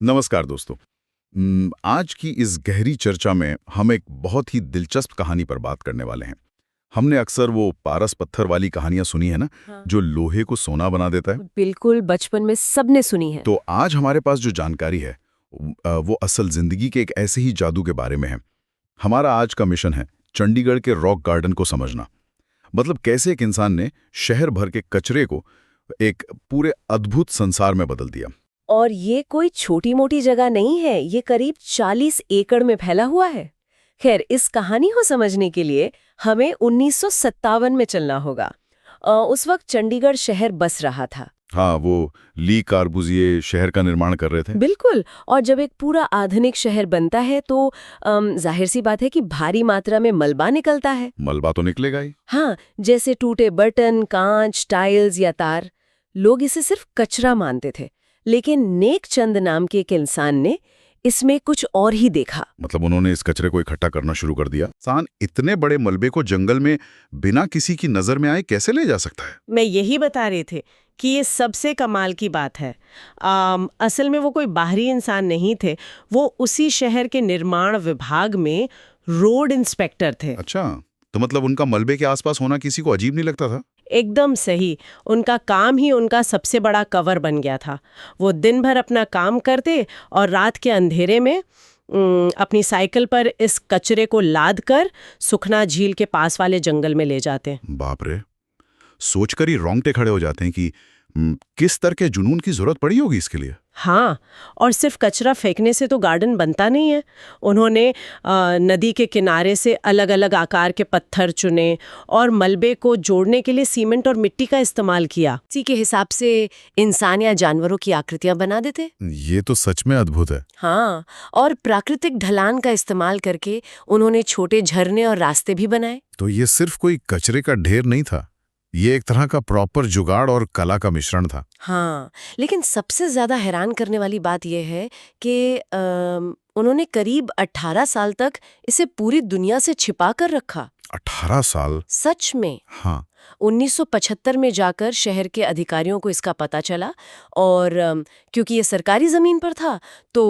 नमस्कार दोस्तों। आज की इस गहरी चर्चा में हम एक बहुत ही दिलचस्प कहानी पर बात करने वाले हैं। हमने अक्सर वो पारस पत्थर वाली कहानियां सुनी है ना, हाँ। जो लोहे को सोना बना देता है। बिल्कुल, बचपन में सबने सुनी है। तो आज हमारे पास जो जानकारी है वो असल जिंदगी के एक ऐसे ही जादू के बारे में है। हमारा आज का मिशन है चंडीगढ़ के रॉक गार्डन को समझना। मतलब कैसे एक इंसान ने शहर भर के कचरे को एक पूरे अद्भुत संसार में बदल दिया। और ये कोई छोटी-मोटी जगह नहीं है, ये करीब 40 एकड़ में फैला हुआ है। खैर, इस कहानी को समझने के लिए हमें 1957 में चलना होगा। उस वक्त चंडीगढ़ शहर बस रहा था। हाँ, वो ली कार्बुजिए शहर का निर्माण कर रहे थे। बिल्कुल, और जब एक पूरा आधुनिक शहर बनता है तो जाहिर सी बात है कि भारी मात्रा में मलबा निकलता है। मलबा तो निकलेगा ही। हाँ, जैसे टूटे बर्तन, कांच, टाइल्स या तार। लोग इसे सिर्फ कचरा मानते थे, लेकिन नेक चंद नाम के एक इंसान ने इसमें कुछ और ही देखा। मतलब उन्होंने इस कचरे को इकट्ठा करना शुरू कर दिया। इंसान इतने बड़े मलबे को जंगल में बिना किसी की नजर में आए कैसे ले जा सकता है? मैं यही बता रहे थे कि ये सबसे कमाल की बात है। असल में वो कोई बाहरी इंसान नहीं थे, वो उसी शहर के निर्माण विभाग में रोड इंस्पेक्टर थे। अच्छा, तो मतलब उनका मलबे के आसपास होना किसी को अजीब नहीं लगता था? एकदम सही, उनका काम ही उनका सबसे बड़ा कवर बन गया था। वो दिन भर अपना काम करते और रात के अंधेरे में अपनी साइकिल पर इस कचरे को लाद कर सुखना झील के पास वाले जंगल में ले जाते। बाप रे, सोचकर ही रोंगटे खड़े हो जाते हैं कि किस तरह के जुनून की जरूरत पड़ी होगी इसके लिए। हाँ, और सिर्फ कचरा फेंकने से तो गार्डन बनता नहीं है। उन्होंने नदी के किनारे से अलग अलग आकार के पत्थर चुने और मलबे को जोड़ने के लिए सीमेंट और मिट्टी का इस्तेमाल किया। इसी के हिसाब से इंसान या जानवरों की आकृतियां बना देते। ये तो सच में अद्भुत है। हाँ, और प्राकृतिक ढलान का इस्तेमाल करके उन्होंने छोटे झरने और रास्ते भी बनाए। तो ये सिर्फ कोई कचरे का ढेर नहीं था, ये एक तरह का प्रॉपर जुगाड़ और कला का मिश्रण था। हाँ, लेकिन सबसे ज्यादा हैरान करने वाली बात यह है कि उन्होंने करीब 18 साल तक इसे पूरी दुनिया से छिपा कर रखा। 18 साल? सच में। हाँ। 1975 में जाकर शहर के अधिकारियों को इसका पता चला और क्योंकि ये सरकारी जमीन पर था तो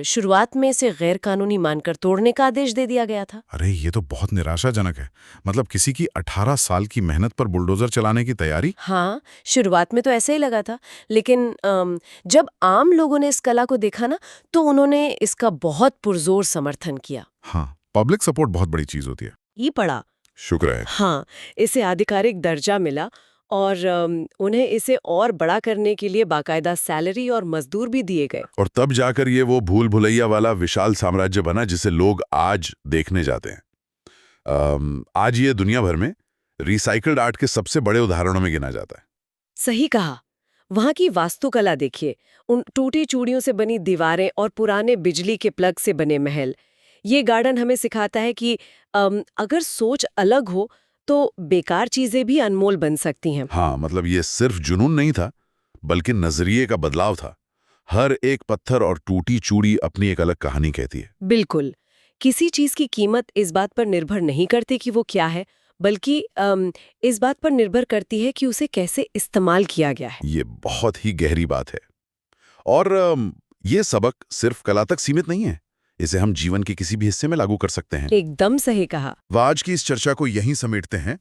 शुरुआत में इसे गैर कानूनी मानकर तोड़ने का आदेश दे दिया गया था। अरे ये तो बहुत निराशाजनक है। मतलब किसी की 18 साल की मेहनत पर बुलडोजर चलाने की तैयारी। हाँ, शुरुआत में तो ऐसा ही लगा था, लेकिन जब आम लोगों ने इस कला को देखा ना तो उन्होंने इसका बहुत पुरजोर समर्थन किया। हाँ, पब्लिक सपोर्ट बहुत बड़ी चीज होती है। ये पड़ा। शुक्र है। हाँ, इसे आधिकारिक दर्जा मिला और उन्हें इसे और बड़ा करने के लिए बाकायदा सैलरी और मजदूर भी दिए गए। और तब जाकर ये वो भूल भुलैया वाला विशाल साम्राज्य बना जिसे लोग आज देखने जाते हैं। आज ये दुनिया भर में रिसाइकल्ड आर्ट के सबसे बड़े उदाहरणों में गिना जाता है। सही कहा। वहाँ की वास्तुकला देखिए, उन टूटी चूड़ियों से बनी दीवारें और पुराने बिजली के प्लग से बने महल। ये गार्डन हमें सिखाता है कि अगर सोच अलग हो तो बेकार चीजें भी अनमोल बन सकती हैं। हाँ, मतलब ये सिर्फ जुनून नहीं था, बल्कि नजरिए का बदलाव था। हर एक पत्थर और टूटी चूड़ी अपनी एक अलग कहानी कहती है। बिल्कुल, किसी चीज की कीमत इस बात पर निर्भर नहीं करती कि वो क्या है, बल्कि इस बात पर निर्भर करती है कि उसे कैसे इस्तेमाल किया गया है। ये बहुत ही गहरी बात है। और ये सबक सिर्फ कला तक सीमित नहीं है, इसे हम जीवन के किसी भी हिस्से में लागू कर सकते हैं। एकदम सही कहा। आज की इस चर्चा को यहीं समेटते हैं।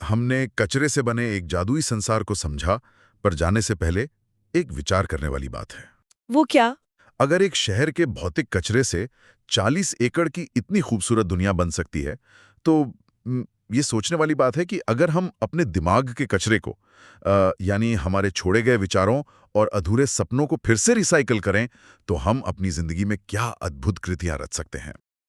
हमने कचरे से बने एक जादुई संसार को समझा, पर जाने से पहले एक विचार करने वाली बात है। वो क्या? अगर एक शहर के भौतिक कचरे से 40 एकड़ की इतनी खूबसूरत दुनिया बन सकती है, तो ये सोचने वाली बात है कि अगर हम अपने दिमाग के कचरे को यानी हमारे छोड़े गए विचारों और अधूरे सपनों को फिर से रिसाइकल करें, तो हम अपनी जिंदगी में क्या अद्भुत कृतियां रच सकते हैं।